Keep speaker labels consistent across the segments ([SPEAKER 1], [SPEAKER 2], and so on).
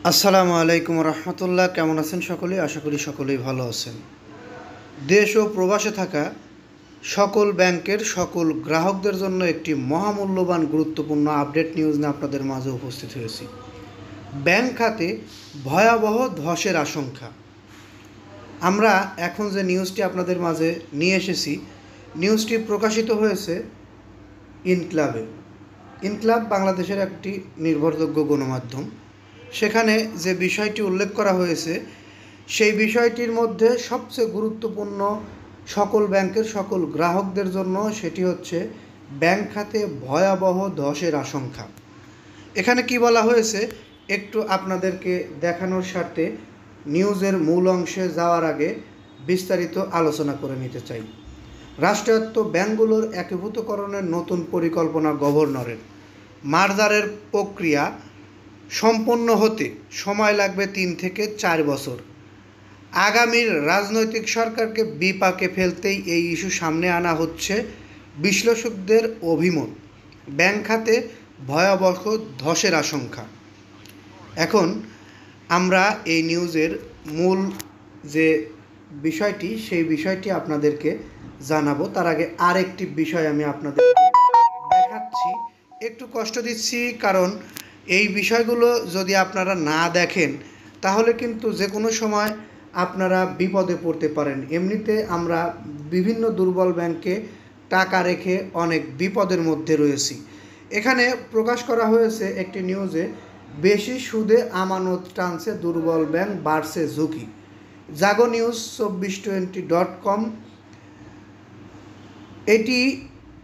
[SPEAKER 1] আসসালামু আলাইকুম রহমতুল্লাহ। কেমন আছেন সকলে? আশা করি সকলেই ভালো আছেন। দেশ ও প্রবাসে থাকা সকল ব্যাংকের সকল গ্রাহকদের জন্য একটি মহামূল্যবান গুরুত্বপূর্ণ আপডেট নিউজ নিয়ে আপনাদের মাঝে উপস্থিত হয়েছি। ব্যাংক খাতে ভয়াবহ ধসের আশঙ্কা। আমরা এখন যে নিউজটি আপনাদের মাঝে নিয়ে এসেছি, নিউজটি প্রকাশিত হয়েছে ইনক্লাবে। ইনক্লাব বাংলাদেশের একটি নির্ভরযোগ্য গণমাধ্যম। সেখানে যে বিষয়টি উল্লেখ করা হয়েছে, সেই বিষয়টির মধ্যে সবচেয়ে গুরুত্বপূর্ণ সকল ব্যাংকের সকল গ্রাহকদের জন্য, সেটি হচ্ছে ব্যাংক খাতে ভয়াবহ ধসের আশঙ্কা। এখানে কি বলা হয়েছে একটু আপনাদেরকে দেখানোর স্বার্থে নিউজের মূল অংশে যাওয়ার আগে বিস্তারিত আলোচনা করে নিতে চাই। রাষ্ট্রায়ত্ত ব্যাংকগুলোর একীভূতকরণের নতুন পরিকল্পনা গভর্নরের। মার্জারের প্রক্রিয়া সম্পন্ন হতে সময় লাগবে 3 থেকে 4 বছর। আগামীর রাজনৈতিক সরকারকে বিপাকে ফেলতেই এই ইস্যু সামনে আনা হচ্ছে বিশ্লেষকদের অভিমত। ব্যাংক খাতে ভয়াবহ ধসের আশঙ্কা। এখন আমরা এই নিউজের মূল যে বিষয়টি, সেই বিষয়টি আপনাদেরকে জানাবো। তার আগে আরেকটি বিষয় আমি আপনাদেরকে দেখাচ্ছি। একটু কষ্ট দিচ্ছি, কারণ এই বিষয়গুলো যদি আপনারা না দেখেন তাহলে কিন্তু যে কোনো সময় আপনারা বিপদে পড়তে পারেন। এমনিতে আমরা বিভিন্ন দুর্বল ব্যাংকে টাকা রেখে অনেক বিপদের মধ্যে রয়েছি। এখানে প্রকাশ করা হয়েছে একটি নিউজে, বেশি সুদে আমানত টানছে দুর্বল ব্যাংক, বাড়ছে ঝুঁকি। জাগো নিউজ 2420.com এটি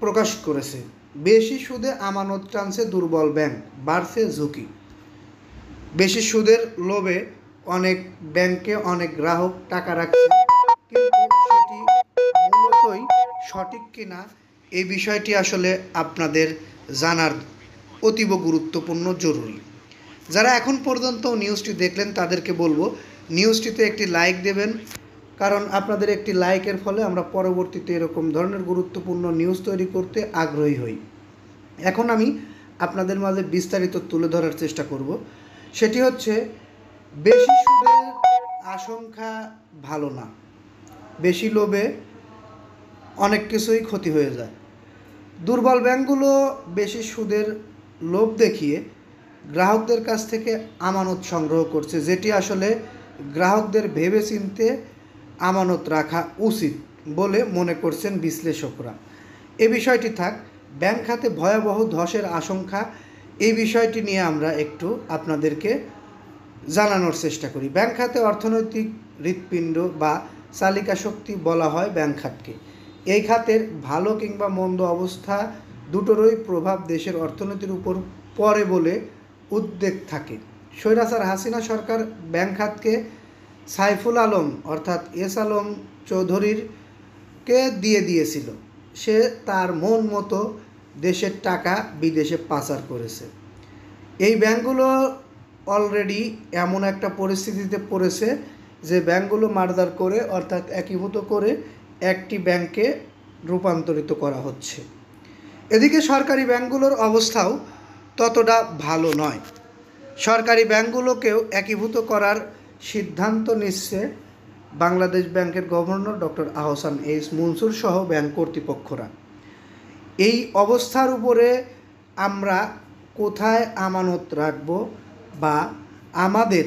[SPEAKER 1] প্রকাশ করেছে। বেশি সুদে আমানত টানছে দুর্বল ব্যাংক, বাড়ছে ঝুঁকি। বেশি সুদের লোভে অনেক ব্যাংকে অনেক গ্রাহক টাকা রাখছে, কিন্তু সেটি মূলতই সঠিক কিনা এই বিষয়টি আসলে আপনাদের জানার অতীব গুরুত্বপূর্ণ, জরুরি। যারা এখন পর্যন্ত নিউজটি দেখলেন তাদেরকে বলবো নিউজটিতে একটি লাইক দেবেন, কারণ আপনাদের একটি লাইকের ফলে আমরা পরবর্তীতে এরকম ধরনের গুরুত্বপূর্ণ নিউজ তৈরি করতে আগ্রহী হই। এখন আমি আপনাদের মাঝে বিস্তারিত তুলে ধরার চেষ্টা করব। সেটি হচ্ছে, বেশি সুদের আশঙ্কা ভালো না। বেশি লোভে অনেক কিছুই ক্ষতি হয়ে যায়। দুর্বল ব্যাংকগুলো বেশি সুদের লোভ দেখিয়ে গ্রাহকদের কাছ থেকে আমানত সংগ্রহ করছে, যেটি আসলে গ্রাহকদের ভেবেচিন্তে আমানত রাখা উচিত বলে মনে করছেন বিশ্লেষকরা। এ বিষয়টি থাক। ব্যাংক খাতে ভয়াবহ ধসের আশঙ্কা, এই বিষয়টি নিয়ে আমরা একটু আপনাদেরকে জানানোর চেষ্টা করি। ব্যাংক খাতে অর্থনৈতিক হৃৎপিণ্ড বা চালিকা শক্তি বলা হয় ব্যাংক খাতকে। এই খাতের ভালো কিংবা মন্দ অবস্থা দুটোরই প্রভাব দেশের অর্থনীতির উপর পড়ে বলে উদ্বেগ থাকে। স্বৈরাচার হাসিনা সরকার ব্যাংক খাতকে সাইফুল আলম অর্থাৎ এস আলম চৌধুরীরকে দিয়েছিল। সে তার মন মতো দেশের টাকা বিদেশে পাচার করেছে। এই ব্যাংকগুলো অলরেডি এমন একটা পরিস্থিতিতে পড়েছে যে ব্যাংকগুলো মার্জার করে অর্থাৎ একীভূত করে একটি ব্যাংকে রূপান্তরিত করা হচ্ছে। এদিকে সরকারি ব্যাংকগুলোর অবস্থাও ততটা ভালো নয়। সরকারি ব্যাংকগুলোকেও একীভূত করার সিদ্ধান্ত নিচ্ছে বাংলাদেশ ব্যাংকের governor doctor Ahsan H Mansur সহ ব্যাংক কর্তৃপক্ষরা। এই অবস্থার উপরে আমরা কোথায় আমানত রাখব বা আমাদের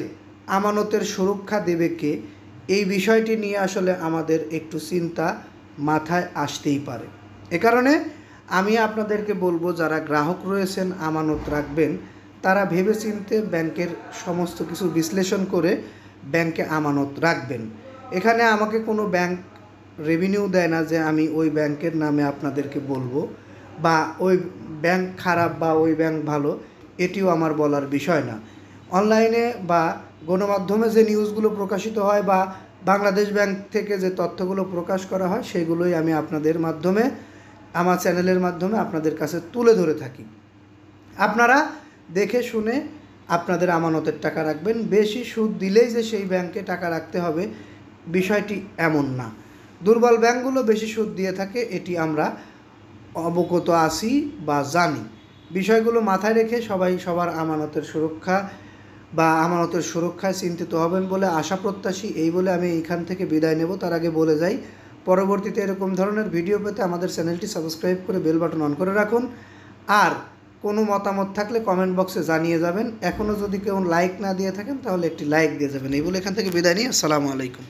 [SPEAKER 1] আমানতের সুরক্ষা দেবে কে, এই বিষয়টি নিয়ে আসলে আমাদের একটু চিন্তা মাথায় আসতেই পারে। এ কারণে আমি আপনাদেরকে বলবো, যারা গ্রাহক রয়েছেন আমানত রাখবেন, তারা ভেবেচিন্তে ব্যাংকের সমস্ত কিছু বিশ্লেষণ করে ব্যাংকে আমানত রাখবেন। এখানে আমাকে কোনো ব্যাংক রেভিনিউ দেয় না যে আমি ওই ব্যাংকের নামে আপনাদেরকে বলবো, বা ওই ব্যাংক খারাপ বা ওই ব্যাংক ভালো, এটিও আমার বলার বিষয় না। অনলাইনে বা গণমাধ্যমে যে নিউজগুলো প্রকাশিত হয় বা বাংলাদেশ ব্যাংক থেকে যে তথ্যগুলো প্রকাশ করা হয়, সেগুলোই আমি আপনাদের মাধ্যমে, আমার চ্যানেলের মাধ্যমে আপনাদের কাছে তুলে ধরে থাকি। আপনারা দেখে শুনে আপনাদের আমানতের টাকা রাখবেন। বেশি সুদ দিলেই যে সেই ব্যাংকে টাকা রাখতে হবে, বিষয়টি এমন না। দুর্বল ব্যাংকগুলো বেশি সুদ দিয়ে থাকে, এটি আমরা অবগত আছি বা জানি। বিষয়গুলো মাথায় রেখে সবাই সবার আমানতের সুরক্ষা বা আমানতের সুরক্ষায় চিন্তিত হবেন বলে আশা প্রত্যাশী। এই বলে আমি এইখান থেকে বিদায় নেব। তার আগে বলে যাই, পরবর্তীতে এরকম ধরনের ভিডিও পেতে আমাদের চ্যানেলটি সাবস্ক্রাইব করে বেল বাটন অন করে রাখুন। আর কোনো মতামত থাকলে কমেন্ট বক্সে জানিয়ে যাবেন। এখনও যদি কেউ লাইক না দিয়ে থাকেন তাহলে একটি লাইক দিয়ে যাবেন। এই বলে এখান থেকে বিদায় নিই। আসসালামু আলাইকুম।